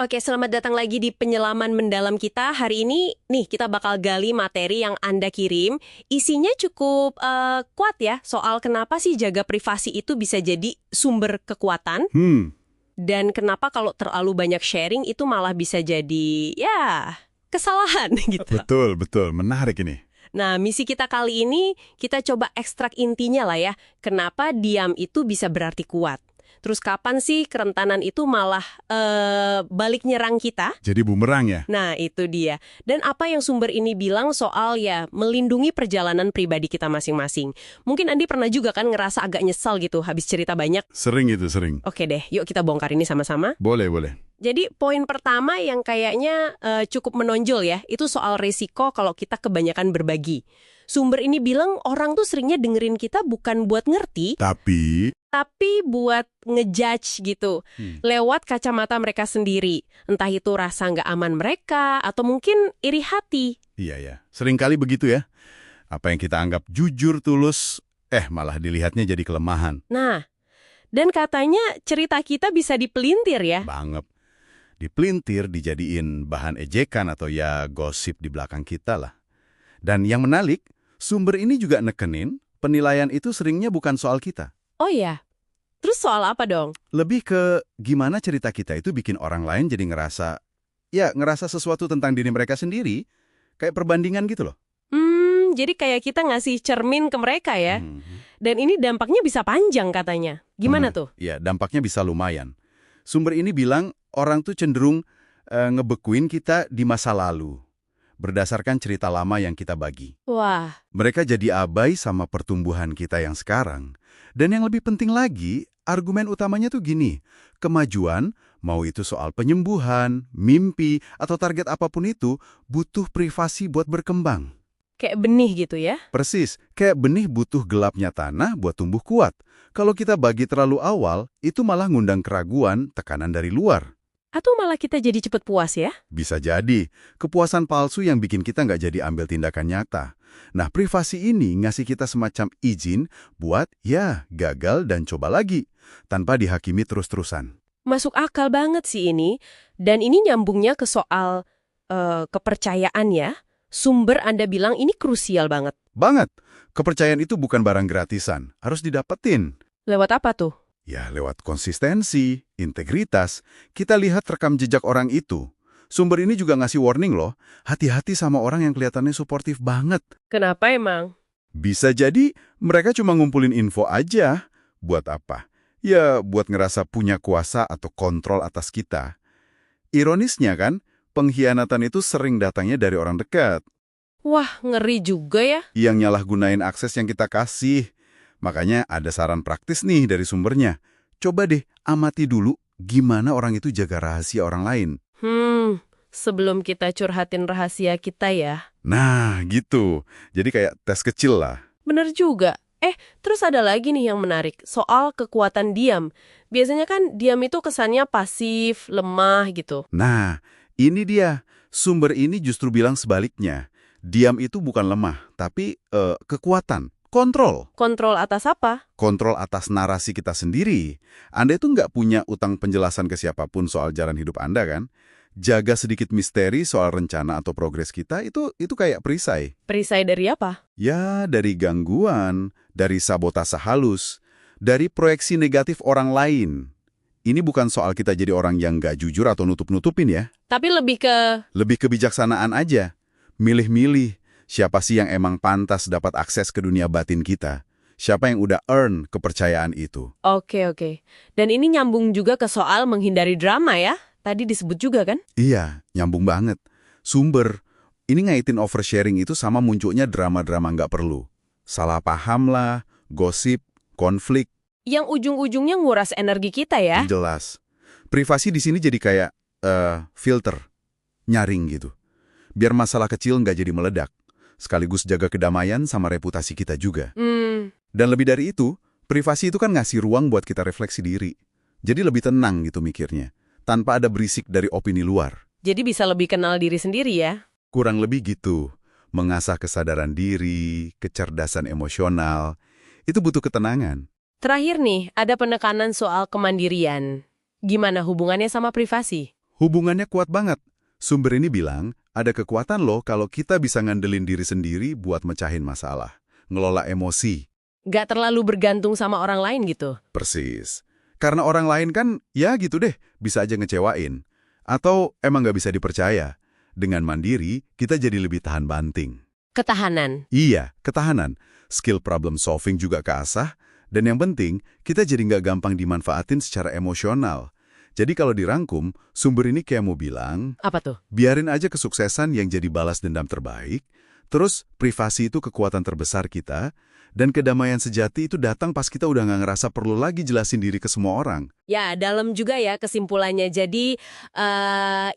Oke, selamat datang lagi di penyelaman mendalam kita. Hari ini, nih, kita bakal gali materi yang Anda kirim. Isinya cukup kuat ya, soal kenapa sih jaga privasi itu bisa jadi sumber kekuatan. Dan kenapa kalau terlalu banyak sharing itu malah bisa jadi, ya, kesalahan gitu. Betul, betul. Menarik ini. Nah, misi kita kali ini, kita coba ekstrak intinya lah ya. Kenapa diam itu bisa berarti kuat. Terus kapan sih kerentanan itu malah balik nyerang kita? Jadi bumerang ya? Nah, itu dia. Dan apa yang sumber ini bilang soal ya melindungi perjalanan pribadi kita masing-masing. Mungkin Andi pernah juga kan ngerasa agak nyesal gitu habis cerita banyak. Sering itu, sering. Oke deh, yuk kita bongkar ini sama-sama. Boleh, boleh. Jadi poin pertama yang kayaknya cukup menonjol ya, itu soal risiko kalau kita kebanyakan berbagi. Sumber ini bilang orang tuh seringnya dengerin kita bukan buat ngerti, tapi buat ngejudge gitu, lewat kacamata mereka sendiri. Entah itu rasa nggak aman mereka, atau mungkin iri hati. Iya, ya. Seringkali begitu ya. Apa yang kita anggap jujur, tulus, malah dilihatnya jadi kelemahan. Nah, dan katanya cerita kita bisa dipelintir ya. Banget. Dipelintir, dijadiin bahan ejekan atau ya gosip di belakang kita lah. Dan yang menarik, sumber ini juga nekenin, penilaian itu seringnya bukan soal kita. Oh iya? Terus soal apa dong? Lebih ke gimana cerita kita itu bikin orang lain jadi ngerasa sesuatu tentang diri mereka sendiri, kayak perbandingan gitu loh. Jadi kayak kita ngasih cermin ke mereka ya. Dan ini dampaknya bisa panjang katanya. Gimana tuh? Ya, dampaknya bisa lumayan. Sumber ini bilang orang tuh cenderung ngebekuin kita di masa lalu, berdasarkan cerita lama yang kita bagi. Wah. Mereka jadi abai sama pertumbuhan kita yang sekarang. Dan yang lebih penting lagi, argumen utamanya tuh gini, kemajuan, mau itu soal penyembuhan, mimpi, atau target apapun itu, butuh privasi buat berkembang. Kayak benih gitu ya? Persis, kayak benih butuh gelapnya tanah buat tumbuh kuat. Kalau kita bagi terlalu awal, itu malah ngundang keraguan, tekanan dari luar. Atau malah kita jadi cepet puas ya? Bisa jadi, kepuasan palsu yang bikin kita nggak jadi ambil tindakan nyata. Nah, privasi ini ngasih kita semacam izin buat, ya, gagal dan coba lagi, tanpa dihakimi terus-terusan. Masuk akal banget sih ini. Dan ini nyambungnya ke soal kepercayaan ya. Sumber Anda bilang ini krusial banget. Banget. Kepercayaan itu bukan barang gratisan, harus didapetin. Lewat apa tuh? Ya, lewat konsistensi, integritas, kita lihat rekam jejak orang itu. Sumber ini juga ngasih warning loh, hati-hati sama orang yang kelihatannya suportif banget. Kenapa emang? Bisa jadi mereka cuma ngumpulin info aja. Buat apa? Ya, buat ngerasa punya kuasa atau kontrol atas kita. Ironisnya kan, pengkhianatan itu sering datangnya dari orang dekat. Wah, ngeri juga ya. Yang nyalahgunain akses yang kita kasih. Makanya ada saran praktis nih dari sumbernya. Coba deh amati dulu gimana orang itu jaga rahasia orang lain. Sebelum kita curhatin rahasia kita ya. Nah, gitu. Jadi kayak tes kecil lah. Bener juga. Terus ada lagi nih yang menarik. Soal kekuatan diam. Biasanya kan diam itu kesannya pasif, lemah gitu. Nah, ini dia. Sumber ini justru bilang sebaliknya. Diam itu bukan lemah, tapi kekuatan. Kontrol. Kontrol atas apa? Kontrol atas narasi kita sendiri. Anda itu nggak punya utang penjelasan ke siapapun soal jalan hidup Anda kan? Jaga sedikit misteri soal rencana atau progres kita itu kayak perisai. Perisai dari apa? Ya, dari gangguan, dari sabotase halus, dari proyeksi negatif orang lain. Ini bukan soal kita jadi orang yang nggak jujur atau nutup-nutupin ya. Tapi lebih ke... Lebih kebijaksanaan aja. Milih-milih. Siapa sih yang emang pantas dapat akses ke dunia batin kita? Siapa yang udah earn kepercayaan itu? Oke. Dan ini nyambung juga ke soal menghindari drama ya? Tadi disebut juga kan? Iya, nyambung banget. Sumber, ini ngaitin oversharing itu sama munculnya drama-drama nggak perlu. Salah paham lah, gosip, konflik. Yang ujung-ujungnya nguras energi kita ya? Jelas. Privasi di sini jadi kayak filter, nyaring gitu. Biar masalah kecil nggak jadi meledak. Sekaligus jaga kedamaian sama reputasi kita juga. Dan lebih dari itu, privasi itu kan ngasih ruang buat kita refleksi diri. Jadi lebih tenang gitu mikirnya, tanpa ada berisik dari opini luar. Jadi bisa lebih kenal diri sendiri ya? Kurang lebih gitu. Mengasah kesadaran diri, kecerdasan emosional, itu butuh ketenangan. Terakhir nih, ada penekanan soal kemandirian. Gimana hubungannya sama privasi? Hubungannya kuat banget. Sumber ini bilang, ada kekuatan loh kalau kita bisa ngandelin diri sendiri buat mecahin masalah, ngelola emosi. Nggak terlalu bergantung sama orang lain gitu. Persis. Karena orang lain kan, ya gitu deh, bisa aja ngecewain. Atau emang nggak bisa dipercaya. Dengan mandiri, kita jadi lebih tahan banting. Ketahanan. Iya, ketahanan. Skill problem solving juga keasah. Dan yang penting, kita jadi nggak gampang dimanfaatin secara emosional. Jadi kalau dirangkum, sumber ini kayak mau bilang, Apa tuh? biarin aja kesuksesan yang jadi balas dendam terbaik, terus privasi itu kekuatan terbesar kita, dan kedamaian sejati itu datang pas kita udah nggak ngerasa perlu lagi jelasin diri ke semua orang. Ya, dalam juga ya kesimpulannya. Jadi,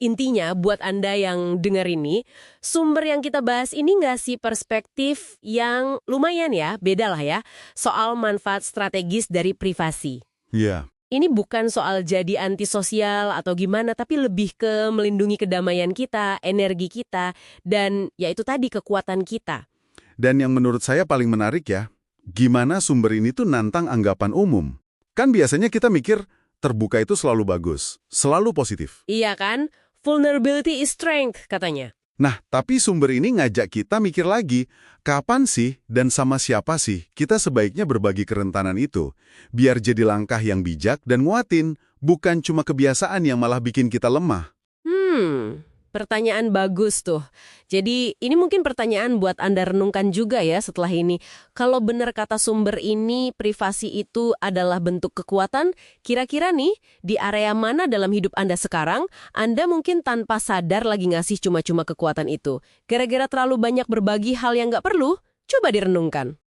intinya buat Anda yang dengar ini, sumber yang kita bahas ini ngasih perspektif yang lumayan ya, beda lah ya, soal manfaat strategis dari privasi. Iya. Ini bukan soal jadi antisosial atau gimana, tapi lebih ke melindungi kedamaian kita, energi kita, dan ya itu tadi kekuatan kita. Dan yang menurut saya paling menarik ya, gimana sumber ini tuh nantang anggapan umum. Kan biasanya kita mikir terbuka itu selalu bagus, selalu positif. Iya kan? Vulnerability is strength, katanya. Nah, tapi sumber ini ngajak kita mikir lagi, kapan sih dan sama siapa sih kita sebaiknya berbagi kerentanan itu, biar jadi langkah yang bijak dan nguatin, bukan cuma kebiasaan yang malah bikin kita lemah. Pertanyaan bagus tuh. Jadi ini mungkin pertanyaan buat Anda renungkan juga ya setelah ini. Kalau benar kata sumber ini, privasi itu adalah bentuk kekuatan, kira-kira nih, di area mana dalam hidup Anda sekarang, Anda mungkin tanpa sadar lagi ngasih cuma-cuma kekuatan itu. Gara-gara terlalu banyak berbagi hal yang nggak perlu, coba direnungkan.